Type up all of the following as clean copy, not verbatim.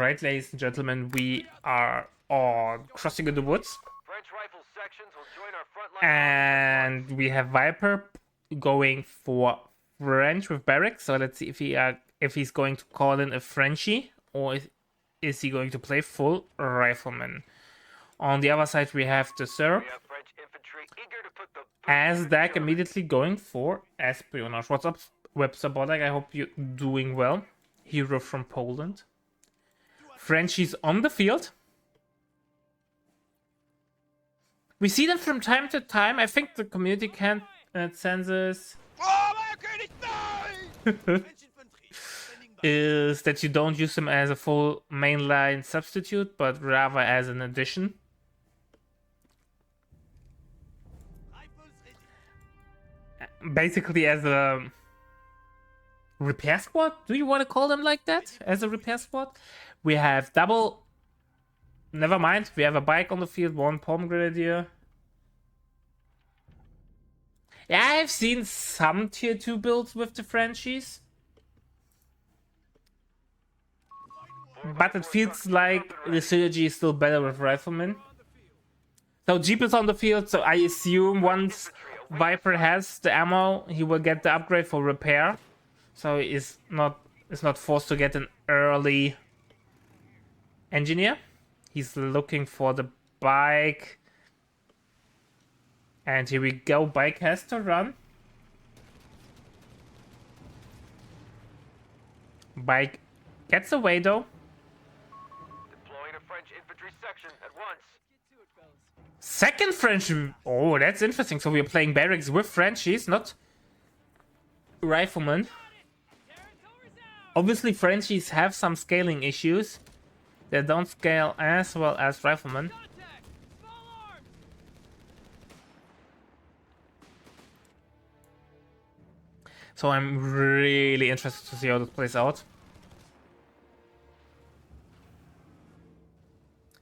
Alright, ladies and gentlemen, we are on Crossing in the Woods. And we have Viper going for French with Viperexe. So let's see if he's going to call in a Frenchie, or is he going to play full rifleman. On the other side, we have the Serb. As Dak immediately going for espionage. What's up, Webster-Bodek? I hope you're doing well. Hero from Poland. Frenchies on the field. We see them from time to time. I think the community can census is that you don't use them as a full mainline substitute, but rather as an addition. Basically as a repair squad? Do you want to call them like that? As a repair squad? We have double... Never mind, we have a bike on the field, one palm grenadier. Yeah, I've seen some tier 2 builds with the Frenchies. But it feels like the synergy is still better with Rifleman. So Jeep is on the field, so I assume once Viper has the ammo, he will get the upgrade for repair. So he's not forced to get an early engineer. He's looking for the bike. And here we go, bike has to run. Bike gets away though. Deploying a French infantry section at once. Second French. Oh, that's interesting. So we're playing barracks with Frenchies, not riflemen. Obviously, Frenchies have some scaling issues. They don't scale as well as riflemen. So I'm really interested to see how this plays out.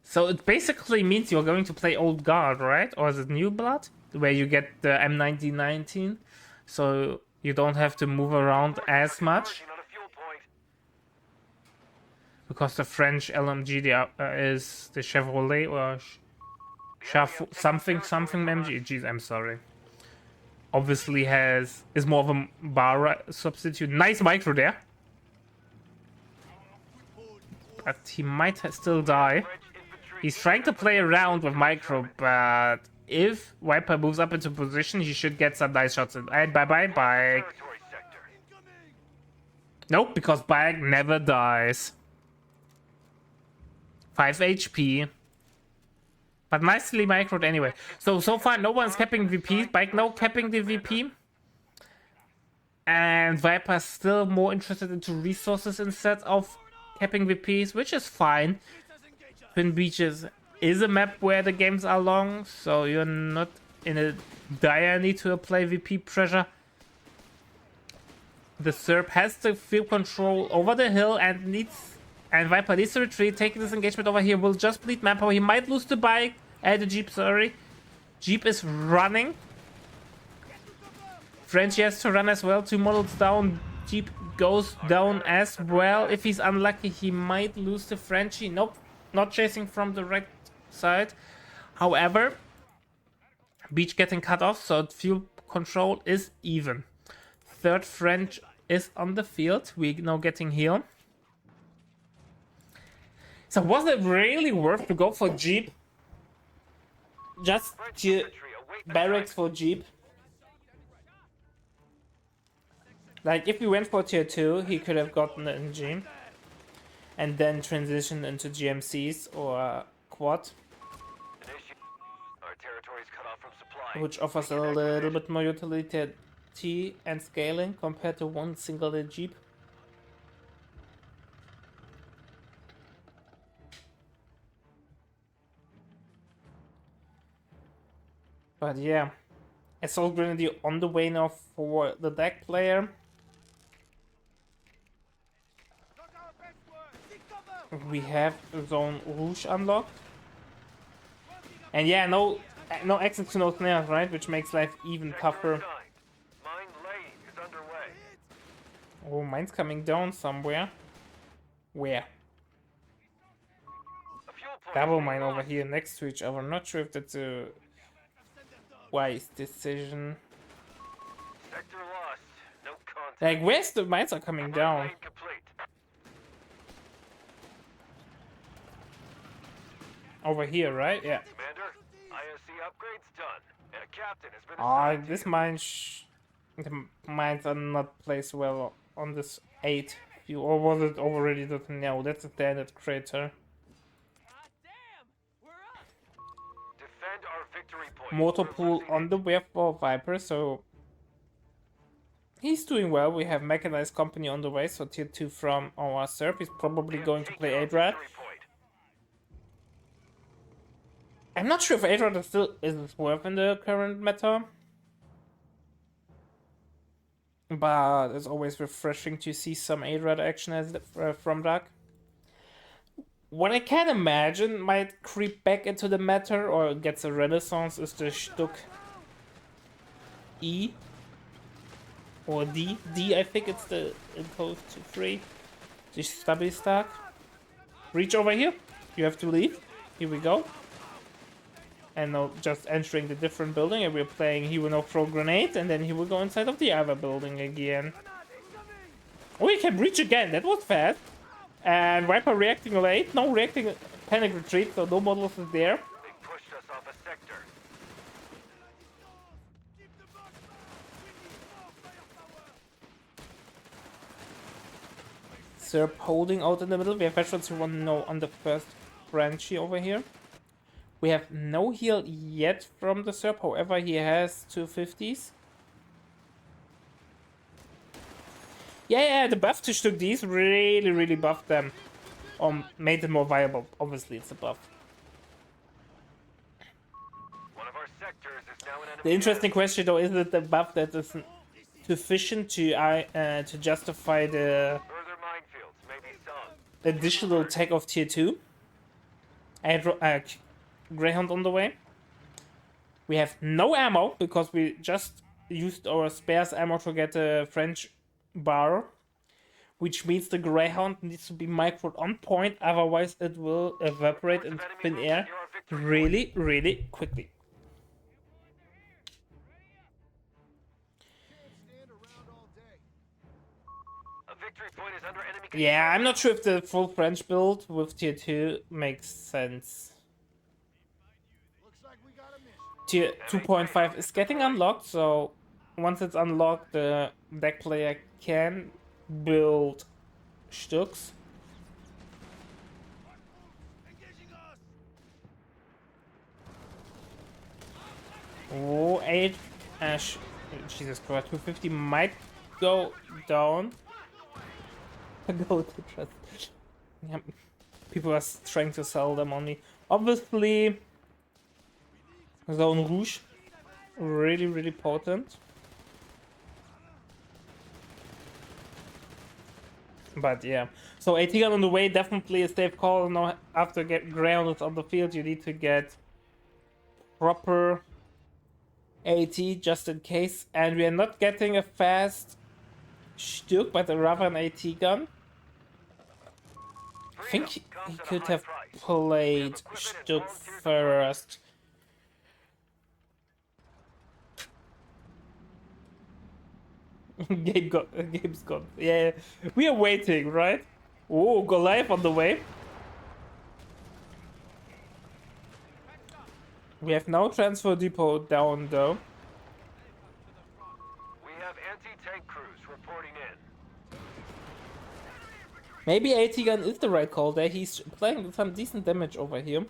So it basically means you're going to play Old Guard, right? Or is it New Blood? Where you get the M1919. So you don't have to move around as much. Because the French LMG is the Chevrolet or something MG. Jeez, I'm sorry. Obviously is more of a bar substitute. Nice micro there. But he might still die. He's trying to play around with micro, but if Viper moves up into position, he should get some nice shots in. And bye-bye, bike. Nope, because bike never dies. 5 HP. But nicely microed anyway. So far no one's capping VP. Bike no capping the VP. And Viper's still more interested into resources instead of capping VPs, which is fine. Twin Beaches is a map where the games are long, so you're not in a dire need to apply VP pressure. The Serb has the field control over the hill and Viper needs to retreat. Taking this engagement over here will just bleed manpower. He might lose the bike. The Jeep, sorry. Jeep is running. Frenchie has to run as well. 2 models down. Jeep goes down as well. If he's unlucky, he might lose the Frenchie. Nope. Not chasing from the right side. However, Beach getting cut off, so fuel control is even. Third French is on the field. We're now getting healed. So was it really worth to go for Jeep? Just to barracks for Jeep? Like if we went for tier 2, he could have gotten an NG. And then transition into GMCs or quad. Which offers a little bit more utility and scaling compared to one single Jeep. But yeah, Assault Grenadier on the way now for the deck player. We have Zone Rouge unlocked. And yeah, no exit to no snares, right? Which makes life even tougher. Oh, mine's coming down somewhere. Where? double mine over here next to each other. Not sure if that's a wise decision. Sector lost. No contact. Like, where's the mines are coming down? Lane complete. Over here, right? Yeah. Commander, ISC upgrades done. And a captain has been Ah, assigned to this you. mine the mines are not placed well on this 8 view. Or was it already the no, that's a standard crater. Defend our victory point. Motor We're pool losing on it. the way for Viper, so he's doing well. We have mechanized company on the way, so tier 2 from our Serb. He's probably We have going to taken play our Adrad. victory point. I'm not sure if Adrad is still is worth in the current meta. But it's always refreshing to see some Adrad action as from Dark. What I can imagine might creep back into the meta or gets a renaissance is the Stuck E or D. D, I think it's the imposed to 3. The stubby stack. Reach over here. You have to leave. Here we go. And now just entering the different building, and we're playing he will now throw grenade, and then he will go inside of the other building again. Oh, he can reach again. That was fast. And Viper reacting late. No reacting panic retreat, so no models is there. They pushed us off a sector. Serb holding out in the middle. We have veterans who want to know on the first Frenchy over here. We have no heal yet from the Serb, however he has 250s. Yeah, the buff to Stuck D's really buffed them. Made them more viable. Obviously, it's a buff. One of our sectors is now an enemy. The interesting question, though, is it the buff that is sufficient to justify the Further minefields may be sunk. additional tech of tier 2? Greyhound on the way. We have no ammo because we just used our spares ammo to get a French bar, which means the Greyhound needs to be microed on point, otherwise it will evaporate in thin air really quickly. A victory point is under enemy control. Yeah, I'm not sure if the full French build with tier 2 makes sense. Tier 2.5 is getting unlocked, so once it's unlocked, the deck player can build Stucks. Oh, 8. Jesus Christ, 250 might go down. Go to trust. Yeah, people are trying to sell them on me. Obviously, Zone Rouge, really potent. But yeah, so AT gun on the way, definitely a safe call. Now after get grounded on the field, you need to get proper AT just in case. And we are not getting a fast Stuck, but rather an AT gun. I think he could have played Stuck first. Game's gone. Yeah, we are waiting, right? Oh, Goliath on the way. We have no transfer depot down though. We have anti-tank crews reporting in. Maybe AT gun is the right call there. He's playing some decent damage over here.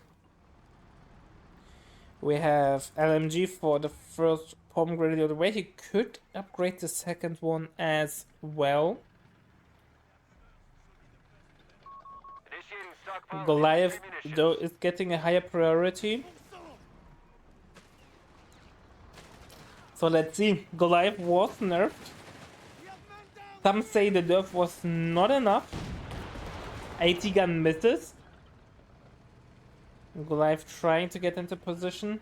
We have LMG for the first pomegranate on the way. He could upgrade the second one as well. Initiating stockpile Goliath, ammunition. though, is getting a higher priority. So let's see. Goliath was nerfed. Some say the nerf was not enough. AT gun misses. Goliath trying to get into position.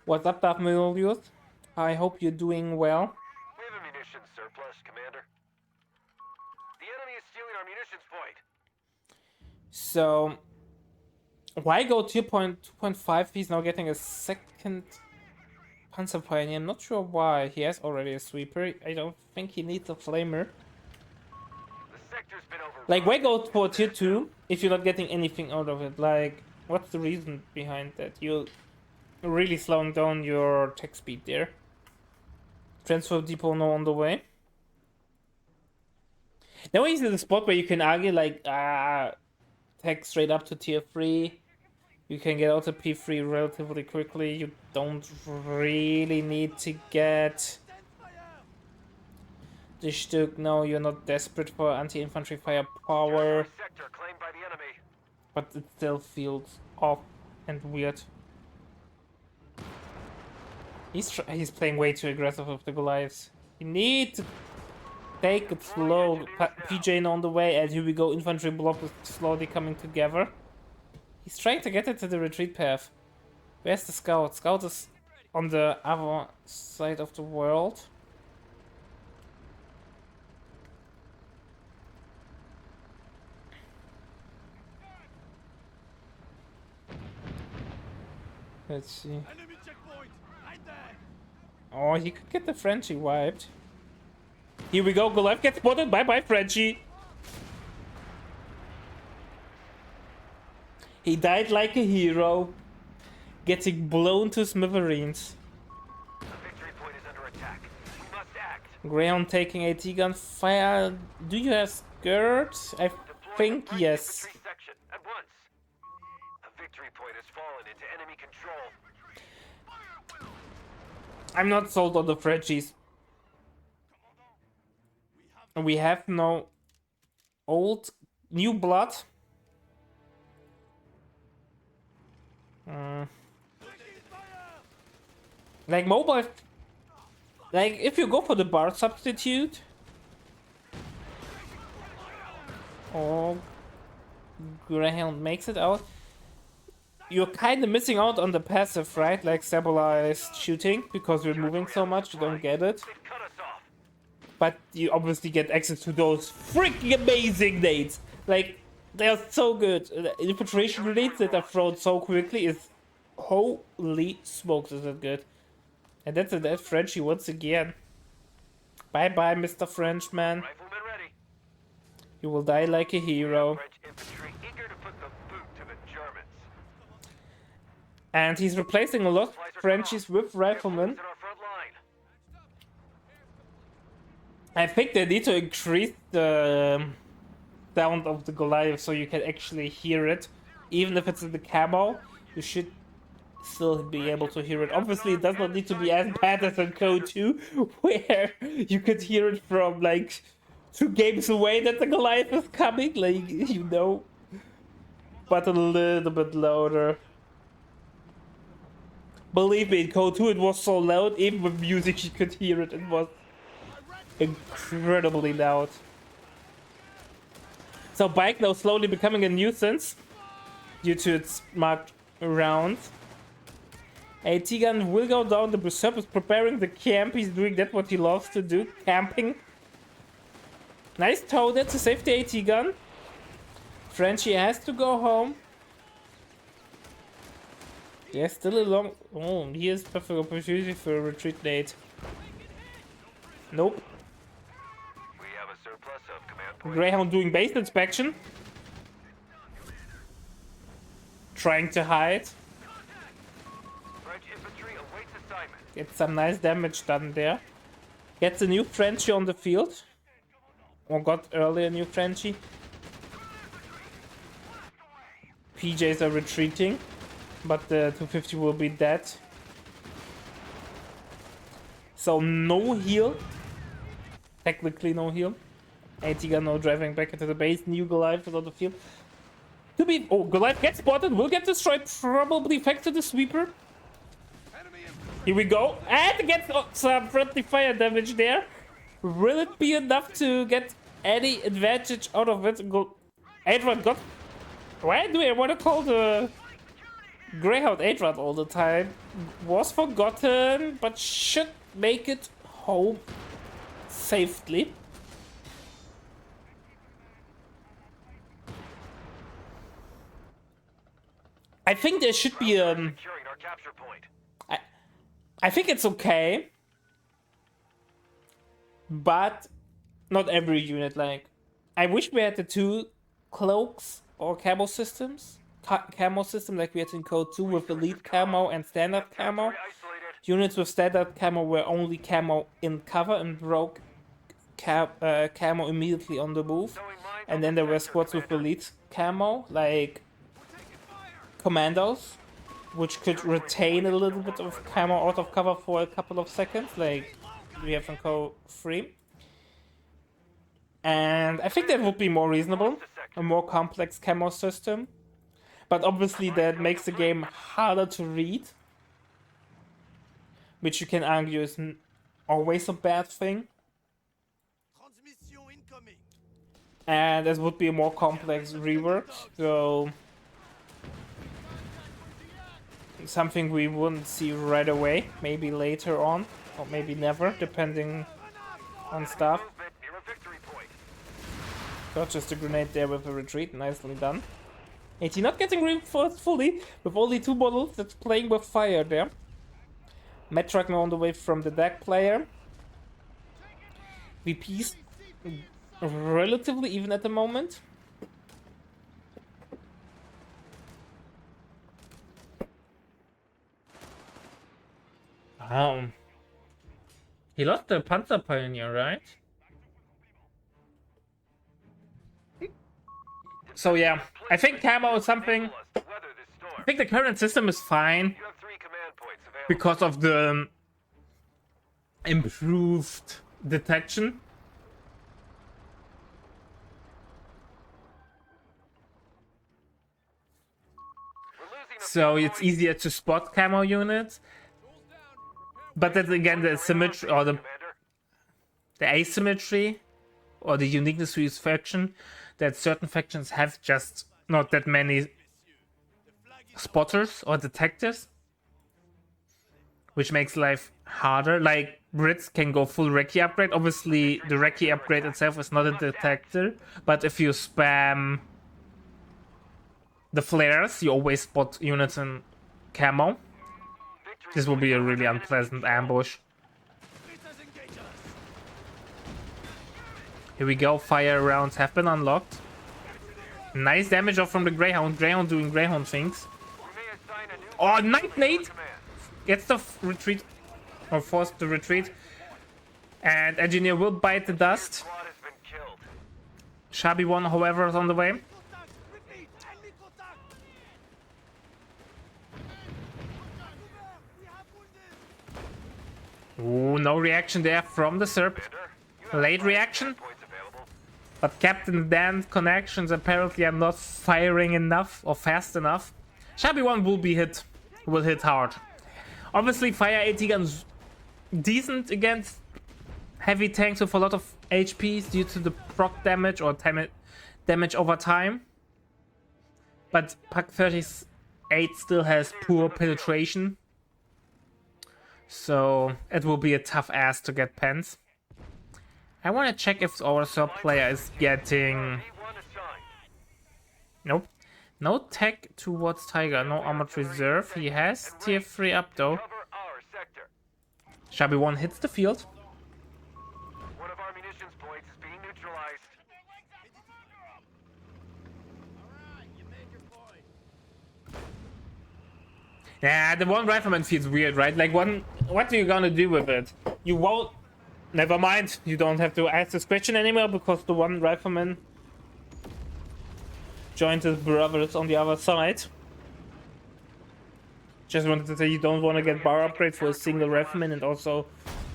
What's up, Darth Milius? I hope you're doing well. We have a munitions surplus, Commander. point. So why go tier point 2.5? He's now getting a second Panzer Pioneer. I'm not sure why. He has already a sweeper. I don't think he needs a flamer. The sector's been overrun. Like, why go for tier 2 if you're not getting anything out of it? Like, what's the reason behind that? You're really slowing down your tech speed there. Transfer depot now on the way. Now is the spot where you can argue, like, tech straight up to tier 3. You can get out of P3 relatively quickly. You don't really need to get the Stück. No, you're not desperate for anti-infantry firepower. Sector claimed by the enemy. But it still feels off and weird. He's playing way too aggressive with the Goliaths. You need to take it slow. PJ on the way, and here we go. Infantry block is slowly coming together. He's trying to get it to the retreat path. Where's the scout? Scout is on the other side of the world. Let's see. Oh, he could get the Frenchie wiped. Here we go. Goliath gets spotted. Bye bye, Frenchie. He died like a hero, getting blown to smithereens. The victory point is under attack. We must act. Greyhound taking AT gun fire. Do you have skirts? I think Deploying yes. infantry section at once. A victory point has fallen into enemy control. I'm not sold on the Frenchies. We have no new blood. Like mobile, like if you go for the bar substitute, or Greyhound makes it out, you're kind of missing out on the passive, right? Like stabilized shooting, because we're moving so much, you don't get it. They've cut us off. But you obviously get access to those freaking amazing nades. Like, they are so good. The infiltration grenades that are thrown so quickly is... Holy smokes, is that good. And that's a dead Frenchie once again. Bye-bye, Mr. Frenchman. Riflemen ready. You will die like a hero. French infantry eager to put the boot to the Germans. And he's replacing a lot of Frenchies with riflemen. In our front line. I think they need to increase the sound of the Goliath so you can actually hear it. Even if it's in the camo, you should still be able to hear it. Obviously, it does not need to be as bad as in Code 2, where you could hear it from, like, 2 games away that the Goliath is coming, like, you know. But a little bit louder. Believe me, in Code 2 it was so loud, even with music you could hear it. It was incredibly loud. So bike now slowly becoming a nuisance due to its marked rounds. AT gun will go down. The Serb is preparing the camp. He's doing that what he loves to do, camping. Nice tow there to save the AT gun. Frenchie has to go home. Yeah, still a long... Oh, here's perfect opportunity for a retreat nade. Nope. We have a surplus of command points. Greyhound doing base inspection. Trying to hide. French infantry awaits assignment. Get some nice damage done there. Gets a new Frenchie on the field. Or got early a new Frenchie. PJs are retreating. But the 250 will be dead. So no heal. Technically no heal. AT gun now driving back into the base. New Goliath is on the field. Oh, Goliath gets spotted. Will get destroyed. Probably back to the sweeper. Here we go. And gets some friendly fire damage there. Will it be enough to get any advantage out of it? Adrod got... Why do I want to call the Greyhound Adrod all the time? Was forgotten, but should make it home safely. I think there should be Securing our capture point. I think it's okay, but not every unit. Like, I wish we had the 2 cloaks or camo systems. Camo system like we had in Code 2 with elite camo and standard camo. Isolated. Units with standard camo were only camo in cover and broke camo immediately on the move. And then there were squads with elite camo, like commandos, which could retain a little bit of camo out of cover for a couple of seconds, like we have in Code 3. And I think that would be more reasonable, a more complex camo system. But obviously that makes the game harder to read, which you can argue is always a bad thing. And this would be a more complex rework, so something we wouldn't see right away, maybe later on, or maybe never, depending on stuff. Near a victory point. Got just a grenade there with a retreat, nicely done. AT not getting reinforced fully, with only 2 models that's playing with fire there. Metrak now on the way from the deck player. VP's relatively even at the moment. He lost the Panzer Pioneer, right? So yeah, I think camo is something. I think the current system is fine You have 3 command points available. because of the improved detection. So it's easier to spot camo units. But then again, the symmetry or the asymmetry or the uniqueness to each faction, that certain factions have just not that many spotters or detectors, which makes life harder. Like Brits can go full Recce upgrade. Obviously, the Recce upgrade itself is not a detector, but if you spam the flares, you always spot units in camo. This will be a really unpleasant ambush. Here we go, fire rounds have been unlocked. Nice damage off from the Greyhound. Greyhound doing Greyhound things. Oh, Night Nate gets the retreat, or forced the retreat. And Engineer will bite the dust. Shabby one, however, is on the way. Ooh, no reaction there from the Serb. Late reaction. But Captain Dan's connections apparently are not firing enough or fast enough. Shabby one will be hit. Will hit hard. Obviously, fire AT guns decent against heavy tanks with a lot of HPs due to the proc damage or damage over time. But Pak 38 still has poor penetration. So it will be a tough ass to get pens. I want to check if our Serb player is getting... Nope. No tech towards Tiger, no armored reserve. He has tier 3 up though. Shabby 1 hits the field. One of our munitions points is being neutralized. Yeah, the one rifleman feels weird, right? Like, what are you gonna do with it? You won't... Never mind, you don't have to ask this question anymore because the one rifleman joined his brothers on the other side. Just wanted to say you don't want to get bar upgrade for a single rifleman and also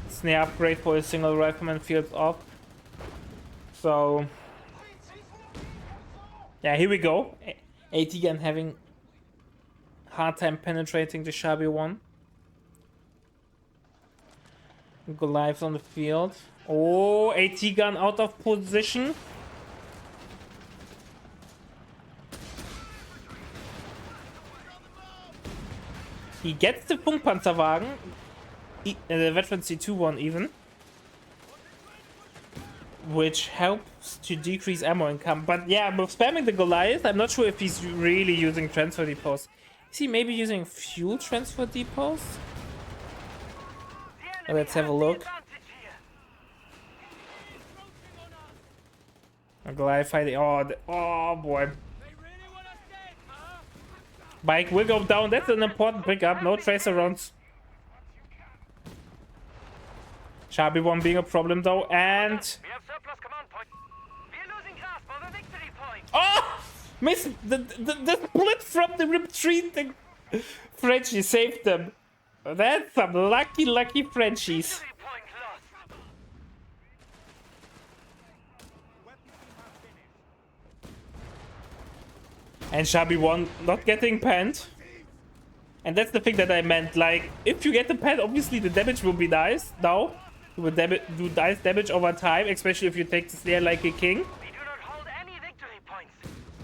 snare upgrade for a single rifleman fields off. So... yeah, here we go. AT gun having hard time penetrating the Shabby one. Goliath's on the field. Oh, AT gun out of position. He gets the Funkpanzerwagen. The veteran C2 one even. Which helps to decrease ammo income. But yeah, with spamming the Goliath, I'm not sure if he's really using transfer depots. Is he maybe using fuel transfer depots? Let's have a look. A glide fighting. Oh, oh boy. Bike will go down. That's an important pickup. No tracer rounds. Sharpie 1 being a problem though, and... We have surplus command point. We are losing grasp of a victory point. Oh! Miss the split from the retreating Frenchie saved them. That's some lucky Frenchies. Victory point lost. And Sharpie 1 not getting penned. And that's the thing that I meant, like, if you get the pen, obviously the damage will be nice. Now, you will do nice damage over time, especially if you take the snare like a king. We do not hold any victory points.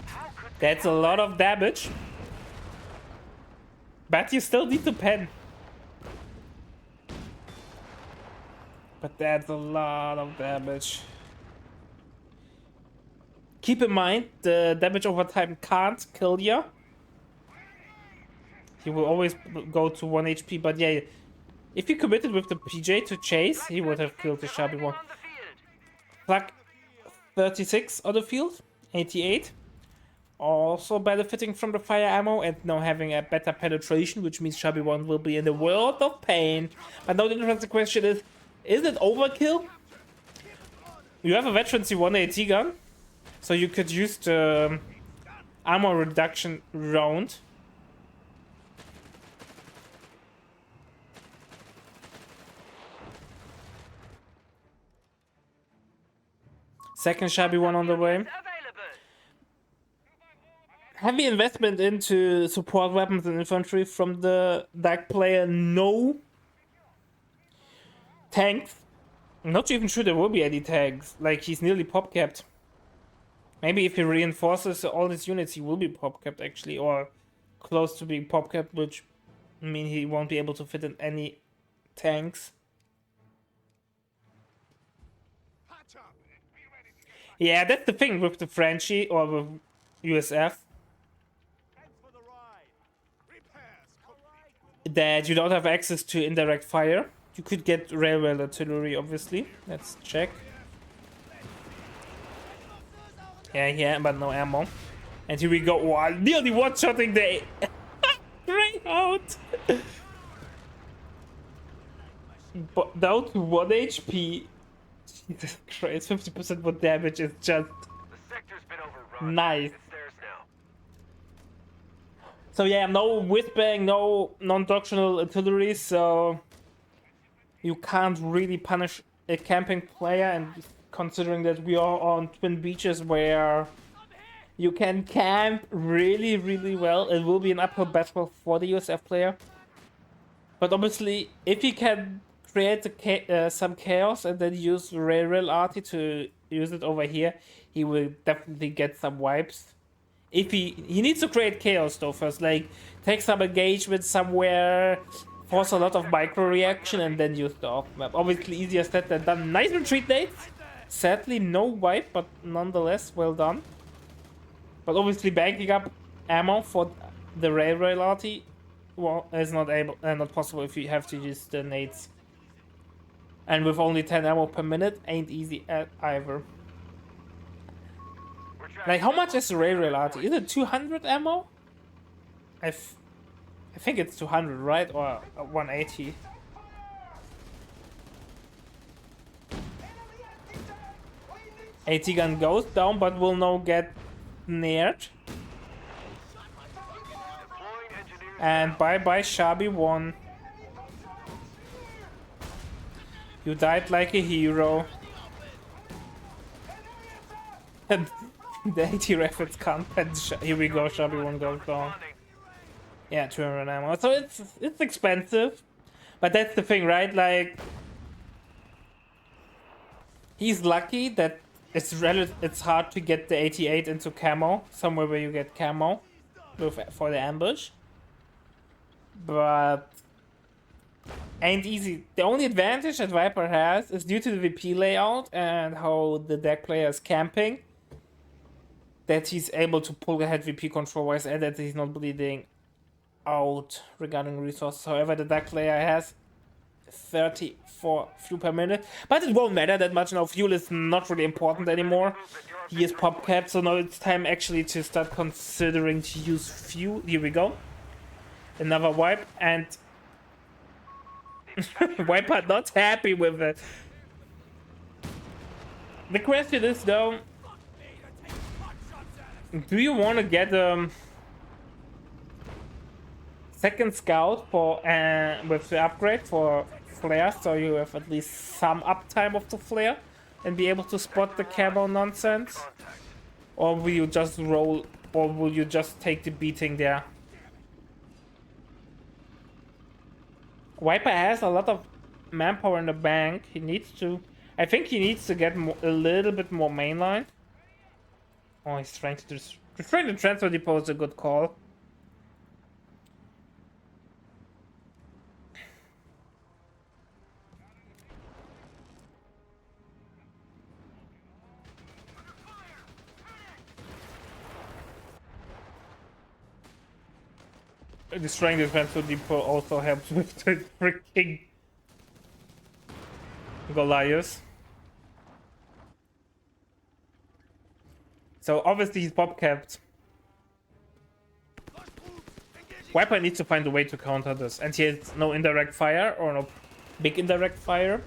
How could That's a lot of damage. But you still need the pen. But that's a lot of damage. Keep in mind, the damage over time can't kill you. He will always go to 1 HP, but yeah, if he committed with the PJ to chase, he would have killed the Sharpie 1. on the field? Plug 36 on the field, 88. Also benefiting from the fire ammo and now having a better penetration, which means Sharpie 1 will be in the world of pain. But now the interesting question is it overkill? You have a veterancy 1 AT gun, so you could use the armor reduction round. Second Sharpie 1 on the way. Available. Heavy investment into support weapons and infantry from the Dark player. No tanks. I'm not even sure there will be any tanks. Like, he's nearly pop capped. Maybe if he reinforces all his units, he will be pop capped actually, or close to being pop capped, which mean he won't be able to fit in any tanks. Yeah, that's the thing with the Frenchie or with USF. That you don't have access to indirect fire. You could get railway artillery, obviously. Let's check. Yeah, but no ammo. And here we go. Wow, nearly one-shotting the Greyhound. But down to 1 HP. Jesus Christ, 50% more damage is just The sector's been overrun. nice. It's theirs now. So yeah, no whiz-bang, no non-doctrinal artillery, so you can't really punish a camping player, and considering that we are on Twin Beaches where you can camp really, really well, it will be an uphill battle for the USF player. But obviously, if he can create some chaos and then use Rail Arty to use it over here, he will definitely get some wipes. If he needs to create chaos though first, like take some engagement somewhere, force a lot of micro reaction, and then use the off map. Obviously easier said than done. Nice retreat nades. Sadly no wipe, but nonetheless well done. But obviously banking up ammo for the Rail Arty, well, is not possible if you have to use the nades. And with only 10 ammo per minute, ain't easy either. Like, how much is the Rail Arty? Is it 200 ammo? I think it's 200, right? Or 180. AT gun goes down, but will now get snared. And bye-bye, Sharpie 1. You died like a hero. And the AT rifles can't. Here we go, Sharpie 1 goes down. Yeah, 200 ammo. So it's expensive. But that's the thing, right? Like, he's lucky that it's hard to get the 88 into camo. Somewhere where you get camo for the ambush. But ain't easy. The only advantage that Viper has is due to the VP layout and how the deck player is camping, that he's able to pull ahead VP control wise and that he's not bleeding out regarding resources. However, the Dark player has 34 fuel per minute, but it won't matter that much now. Fuel is not really important anymore. He is pop capped, so now it's time actually to start considering to use fuel. Here we go. Another wipe, and Wiper not happy with it. The question is though, do you want to get second scout for with the upgrade for flare, so you have at least some uptime of the flare and be able to spot the camo nonsense? Or will you just roll, or will you just take the beating there? Viper has a lot of manpower in the bank. He needs to, I think he needs to get a little bit more mainline. Oh, he's trying to transfer depot is a good call. Destroying the transfer depot also helps with the freaking Goliath. So obviously he's pop capped. Viper needs to find a way to counter this, and he has no indirect fire or no big indirect fire,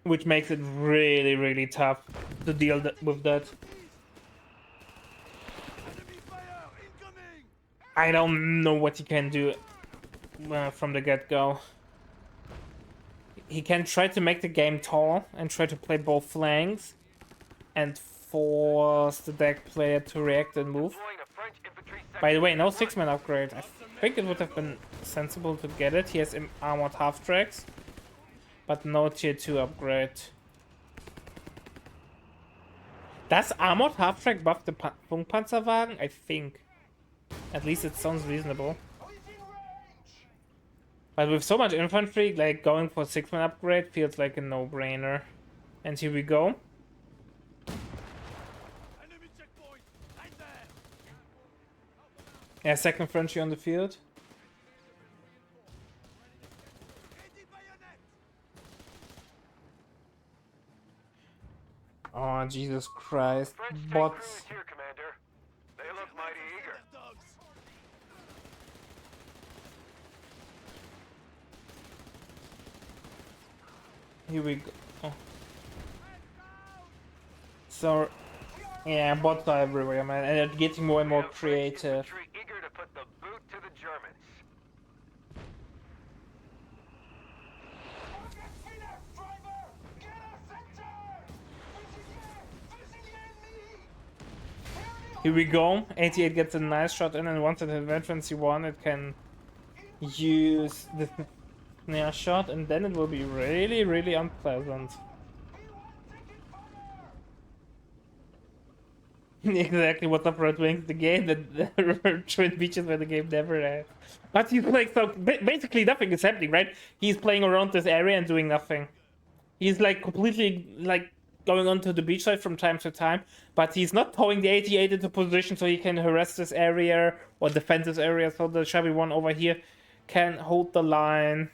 which makes it really tough to deal with that. I don't know what he can do from the get-go. He can try to make the game tall and try to play both flanks and force the deck player to react and move. By the way, no 6-man upgrade. I think it would have been sensible to get it. He has armored half-tracks, but no tier 2 upgrade. Does armored half-track buff the Funkpanzerwagen? I think. At least it sounds reasonable. But with so much infantry, like going for 6-man upgrade feels like a no-brainer. And here we go. Yeah, second infantry on the field. Oh, Jesus Christ. Bots. Here we go. Oh. So, yeah, bots are everywhere, man, and they're getting more and more creative. Eager to put the boot to the Germans. Here we go. 88 gets a nice shot in, and once it has veterancy 1, it can use the snare shot, and then it will be really unpleasant. Exactly what's up, Red Wings, the game that Twin Beaches where the game never had. But he's like, so basically nothing is happening, right? He's playing around this area and doing nothing. He's like completely like going onto the beach side from time to time, but he's not towing the 88 into position so he can harass this area or defend this area, so the shabby one over here can hold the line.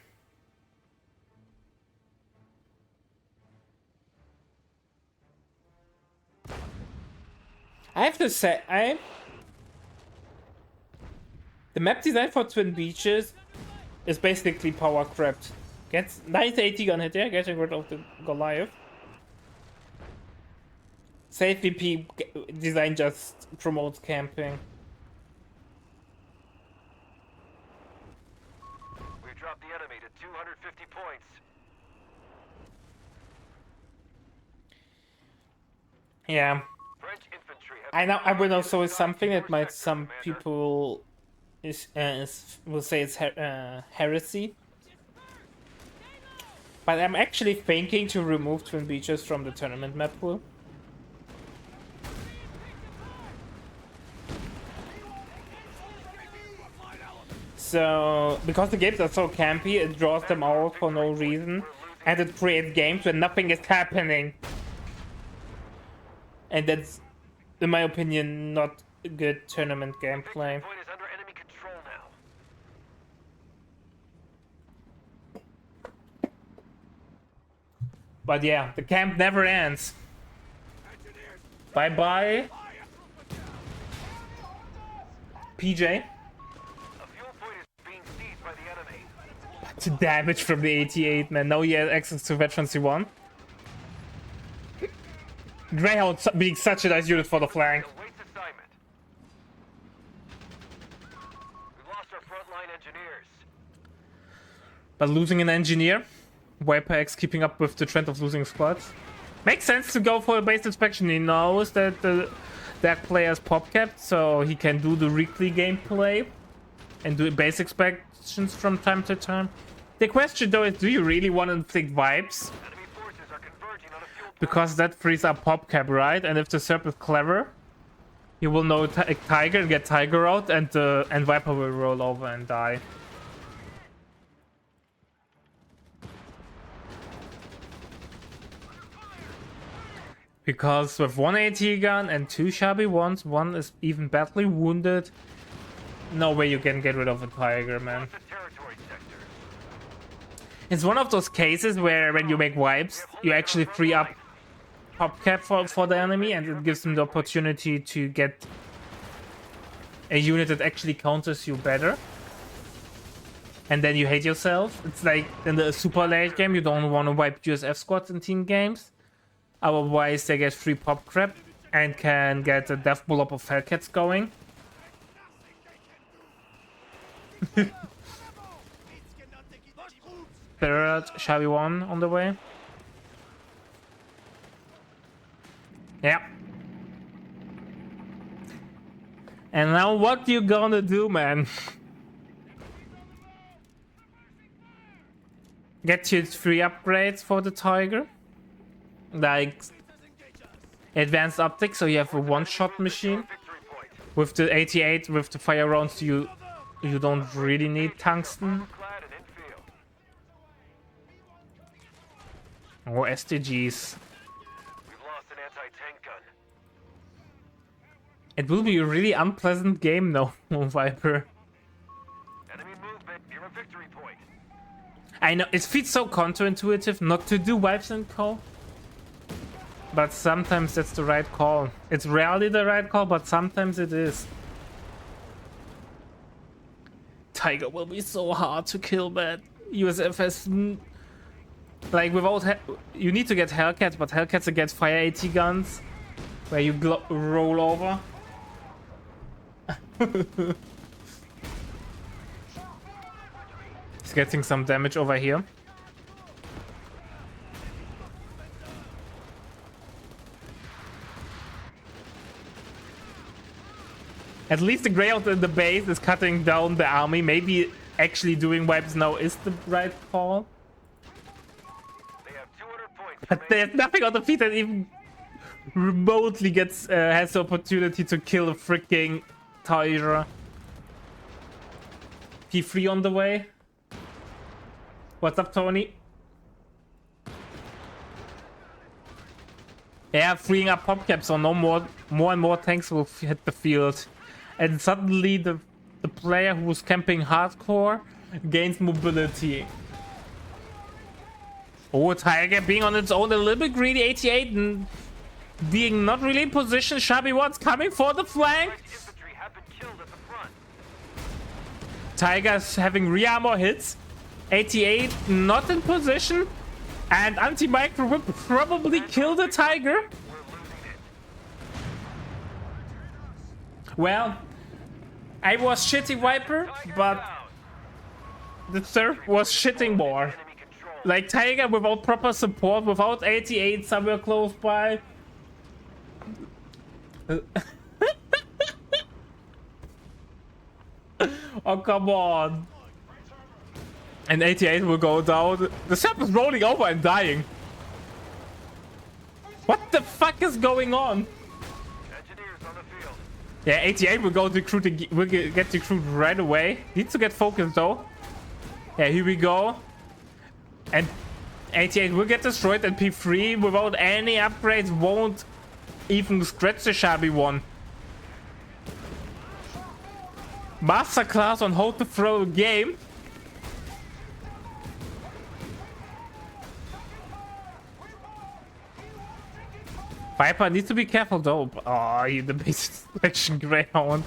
I have to say, the map design for Twin Beaches is basically power crept. Gets nice 80 gun hit there, getting rid of the Goliath. Safe VP design just promotes camping. We dropped the enemy to 250 points. Yeah. I know. I will also is something that might some people will say it's heresy, but I'm actually thinking to remove Twin Beaches from the tournament map pool. So because the games are so campy, it draws them out for no reason, and it creates games where nothing is happening, and that's, in my opinion, not good tournament gameplay. Point is under enemy control now. But yeah, the camp never ends. Bye bye, PJ. A fuel point is being seized by the enemy. The damage from the 88, man. Now he has access to Veteran C1. Greyhound being such a nice unit for the flank. Awaits assignment. We lost our frontline engineers. But losing an engineer, Viperexe keeping up with the trend of losing squads. Makes sense to go for a base inspection. He knows that that player's pop capped, so he can do the weekly gameplay and do base inspections from time to time. The question though is, do you really want to inflict vibes? Enemy forces are converging on a fuel point. Because that frees up pop cap, right? And if the Serb is clever, he will know Tiger and get Tiger out, and Viper will roll over and die. Because with one AT gun and two shabby ones, one is even badly wounded. No way you can get rid of a Tiger, man. The territory sector. It's one of those cases where when you make wipes, you actually free up pop cap for the enemy, and it gives them the opportunity to get a unit that actually counters you better. And then you hate yourself. It's like in the super late game, you don't want to wipe USF squads in team games. Otherwise, they get free pop crap and can get a death blow up of Hellcats going. Third shabby one on the way. Yeah. And now what you gonna do, man? Get you 3 upgrades for the Tiger. Like advanced optics, so you have a one-shot machine. Victory point. With the 88, with the fire rounds, you don't really need tungsten Clad and infield. or STGs. We've lost an anti-tank gun. It will be a really unpleasant game, though, Viper. Enemy movement near a victory point. I know it feels so counterintuitive not to do wipes and co. But sometimes that's the right call. It's rarely the right call, but sometimes it is. Tiger will be so hard to kill, man. USF has... Like, without... You need to get Hellcats, but Hellcats against fire AT guns. Where you roll over. He's getting some damage over here. At least the Greyhound in the base is cutting down the army. Maybe actually doing wipes now is the right call. They have 200 points. But there's nothing on the field that even remotely gets has the opportunity to kill a freaking Tiger. P3 on the way. What's up, Tony? Yeah, freeing up pop caps, so no more and more tanks will hit the field. And suddenly the player who was camping hardcore gains mobility. Oh, Tiger being on its own, a little bit greedy, 88, and being not really in position. Shabby one's coming for the flank. Infantry have been killed at the front. Tiger's having re-armor hits. 88 not in position. And anti-micro will probably kill the Tiger. We're losing it. Well, I was shitty Viper, but the Serb was shitting more. Enemy control. Like Tiger without proper support, without 88 somewhere close by. Oh, come on. And 88 will go down. The Serb is rolling over and dying. What the fuck is going on? Engineers on the field. Yeah, 88 will go recruiting. Will get recruited right away. Needs to get focused though. Yeah, here we go. And 88 will get destroyed, and P3 without any upgrades won't even scratch the shabby one. Masterclass on how to throw a game. Viper needs to be careful though. Oh, you the basic selection Greyhound.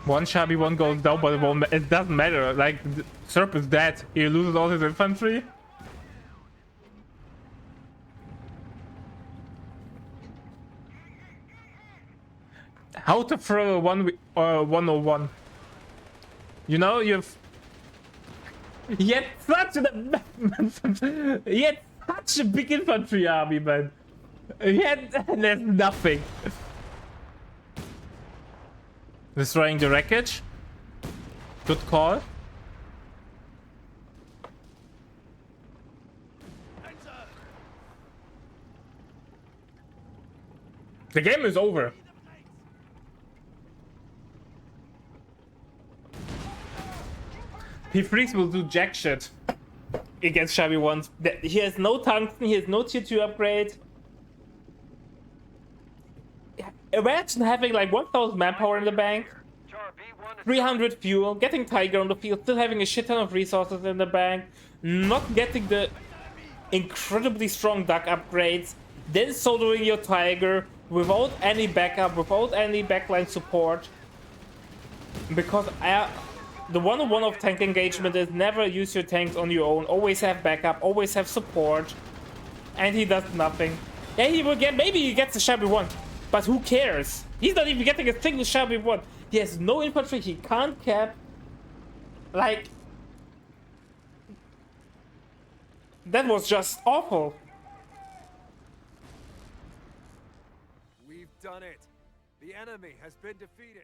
One shabby, one goes down, but it doesn't matter. Like, Serb is dead. He loses all his infantry. How to throw a 101. You know, he had such a big infantry army, man. There's nothing. Destroying the wreckage. Good call. The game is over. P3s will do jack shit against shabby ones. He has no tungsten, he has no tier 2 upgrade. Imagine having like 1000 manpower in the bank, 300 fuel, getting Tiger on the field, still having a shit ton of resources in the bank, not getting the incredibly strong duck upgrades, then soloing your Tiger without any backup, without any backline support. Because the 101 of tank engagement is never use your tanks on your own, always have backup, always have support, and he does nothing. Yeah, he will get, maybe he gets a shabby one, but who cares? He's not even getting a single shabby one. He has no infantry, he can't cap. Like, that was just awful. We've done it. The enemy has been defeated.